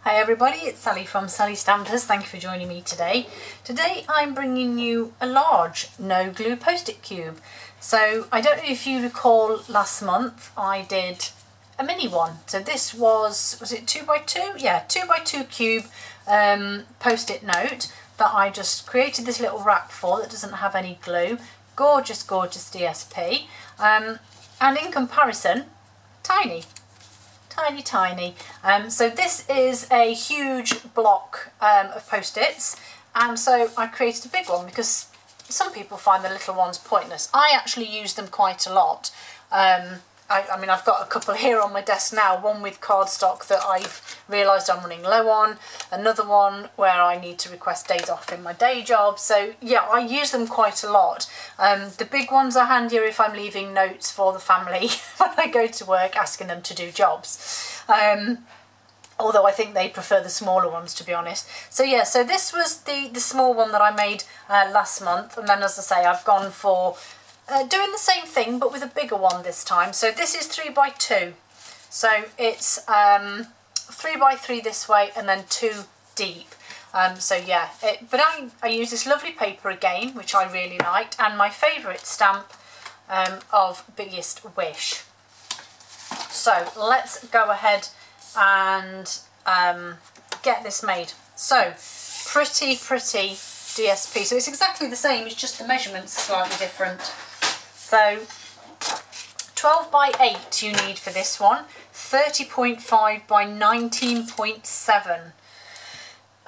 Hi everybody, it's Sally from Sally Stampers. Thank you for joining me today. Today I'm bringing you a large no glue post-it cube. So I don't know if you recall last month I did a mini one. So this was it 2x2? Yeah, 2x2 cube post-it note that I just created this little wrap for that doesn't have any glue. Gorgeous, gorgeous DSP. And in comparison, tiny. Tiny. So this is a huge block of post-its, and so I created a big one because some people find the little ones pointless. I actually use them quite a lot. I mean, I've got a couple here on my desk now, one with cardstock that I've realised I'm running low on, another one where I need to request days off in my day job. So yeah, I use them quite a lot. The big ones are handier if I'm leaving notes for the family when I go to work asking them to do jobs. Although I think they prefer the smaller ones, to be honest. So yeah, so this was the small one that I made last month, and then as I say, I've gone for doing the same thing but with a bigger one this time. So this is 3x2, so it's 3x3 this way and then 2 deep. So yeah, but I use this lovely paper again, which I really liked, and my favourite stamp of Biggest Wish. So let's go ahead and get this made. So pretty DSP. So it's exactly the same, it's just the measurements are slightly different. So 12x8 you need for this one, 30.5 by 19.7.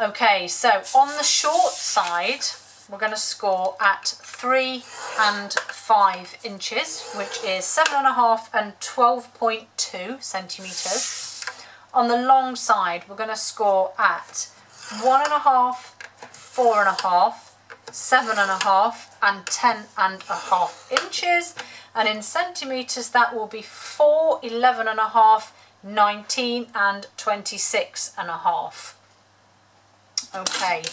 Okay, so on the short side we're going to score at 3 and 5 inches, which is 7.5 and 12.2 centimetres. On the long side we're going to score at 1.5, 4.5, 7.5 and 10.5 inches, and in centimetres that will be 4, 11.5, 19 and 26.5. Okay,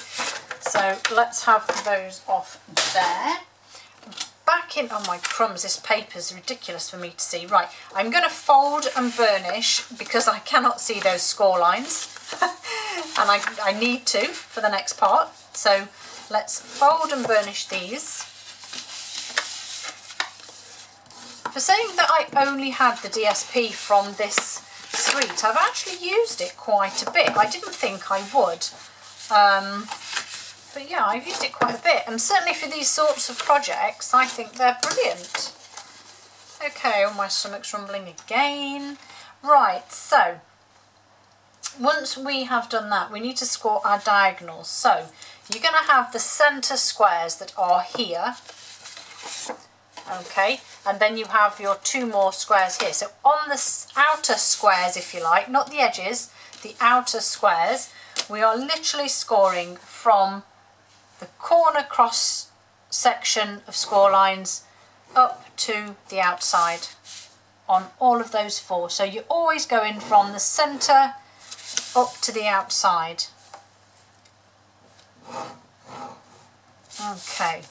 so let's have those off there. Back in, oh my crumbs, this paper's ridiculous for me to see. Right, I'm going to fold and burnish because I cannot see those score lines and I need to for the next part. So let's fold and burnish these. For saying that I only had the DSP from this suite, I've actually used it quite a bit. I didn't think I would. But yeah, I've used it quite a bit, and certainly for these sorts of projects I think they're brilliant. Okay, oh, my stomach's rumbling again. Right, so once we have done that, we need to score our diagonals. So you're going to have the centre squares that are here, okay, and then you have your 2 more squares here. So on the outer squares, if you like, not the edges, the outer squares, we are literally scoring from the corner cross section of score lines up to the outside on all of those 4. So you're always going from the centre up to the outside. Okay,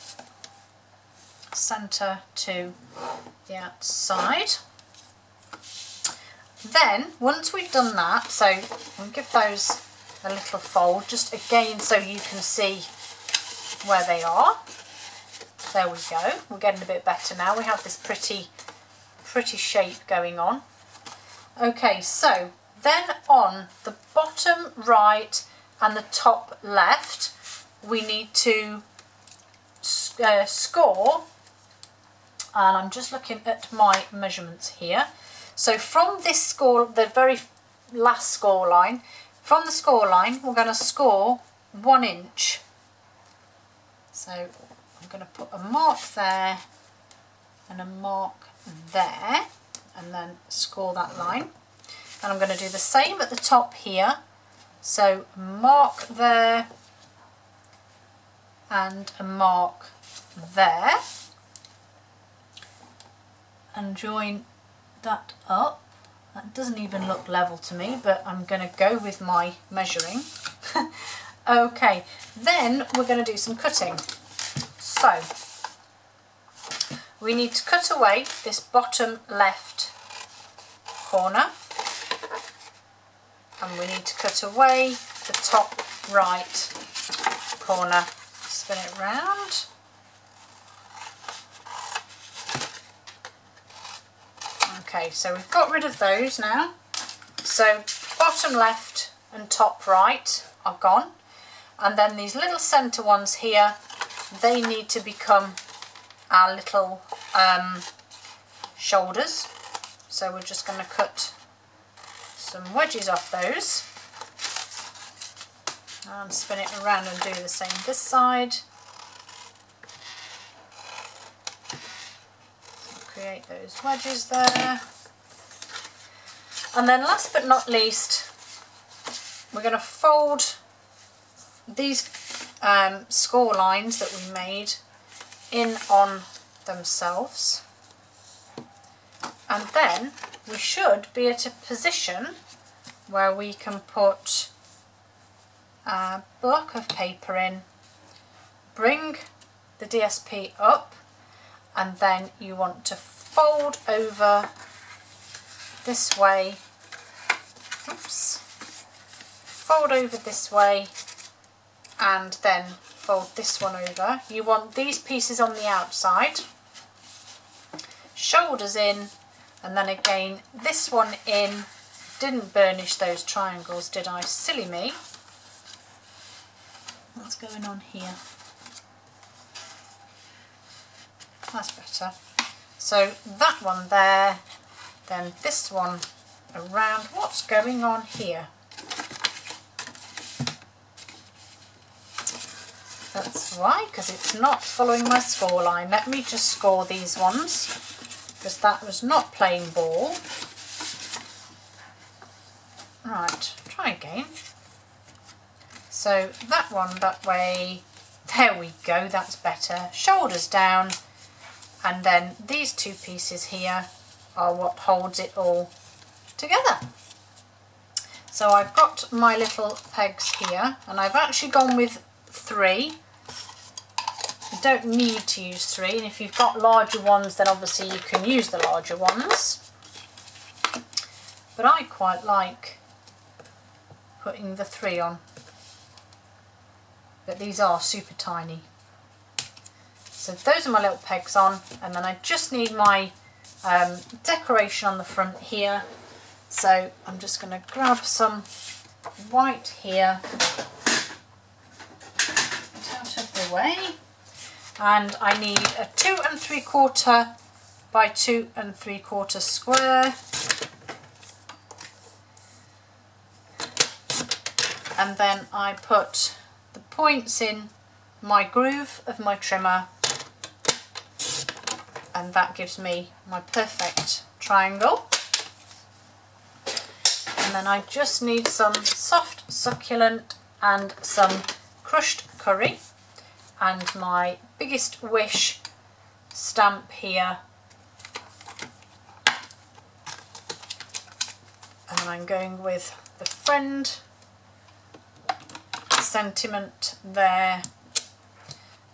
centre to the outside. Then once we've done that, so we'll give those a little fold just again so you can see where they are. There we go, we're getting a bit better now. We have this pretty shape going on. Okay, so then on the bottom right and the top left we need to score, and I'm just looking at my measurements here. So from this score, the very last score line, from the score line we're going to score 1 inch. So I'm going to put a mark there and a mark there, and then score that line. And I'm going to do the same at the top here. So mark there and a mark there, and join that up. That doesn't even look level to me, but I'm going to go with my measuring. Okay, then we're going to do some cutting. So we need to cut away this bottom left corner. and we need to cut away the top right corner. Spin it round. Okay, so we've got rid of those now. So bottom left and top right are gone. And then these little centre ones here, they need to become our little shoulders. So we're just going to cut some wedges off those. And spin it around and do the same this side. Create those wedges there. And then last but not least, we're going to fold these score lines that we made in on themselves. And then we should be at a position where we can put a block of paper in, bring the DSP up, and then you want to fold over this way, oops, fold over this way and then fold this one over. You want these pieces on the outside, shoulders in, and then again this one in. Didn't burnish those triangles, did I? Silly me. What's going on here? That's better. So that one there, then this one around. What's going on here? That's why, because it's not following my score line. Let me just score these ones, because that was not playing ball. Right, try again. So that one that way, there we go, that's better. Shoulders down, and then these two pieces here are what holds it all together. So I've got my little pegs here, and I've actually gone with 3. You don't need to use 3, and if you've got larger ones then obviously you can use the larger ones. But I quite like putting the 3 on. But these are super tiny. So those are my little pegs on, and then I just need my decoration on the front here. So I'm just going to grab some white here, get out of the way, and I need a 2 3/4 by 2 3/4 square. And then I put the points in my groove of my trimmer, and that gives me my perfect triangle. And then I just need some soft succulent and some crushed curry and my biggest wish stamp here. And I'm going with the friend sentiment there,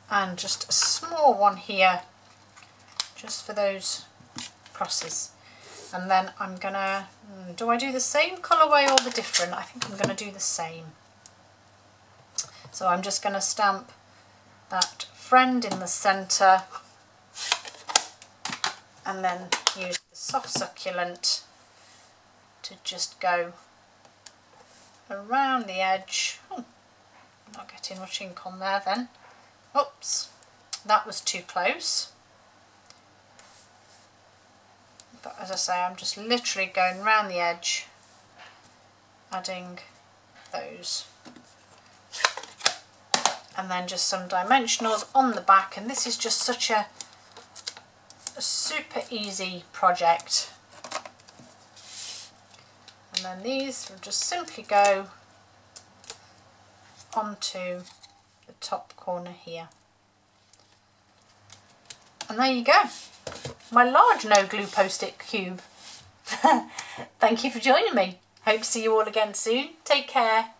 and just a small one here just for those crosses. And then I'm gonna, do I do the same colourway or the different? I think I'm gonna do the same. So I'm just gonna stamp that friend in the centre, and then use the soft succulent to just go around the edge. Oh, not getting much ink on there then. Oops, that was too close. But as I say, I'm just literally going around the edge, adding those. And then just some dimensionals on the back, and this is just such a super easy project. And then these will just simply go onto the top corner here. And there you go, my large no glue post-it cube. Thank you for joining me. Hope to see you all again soon. Take care.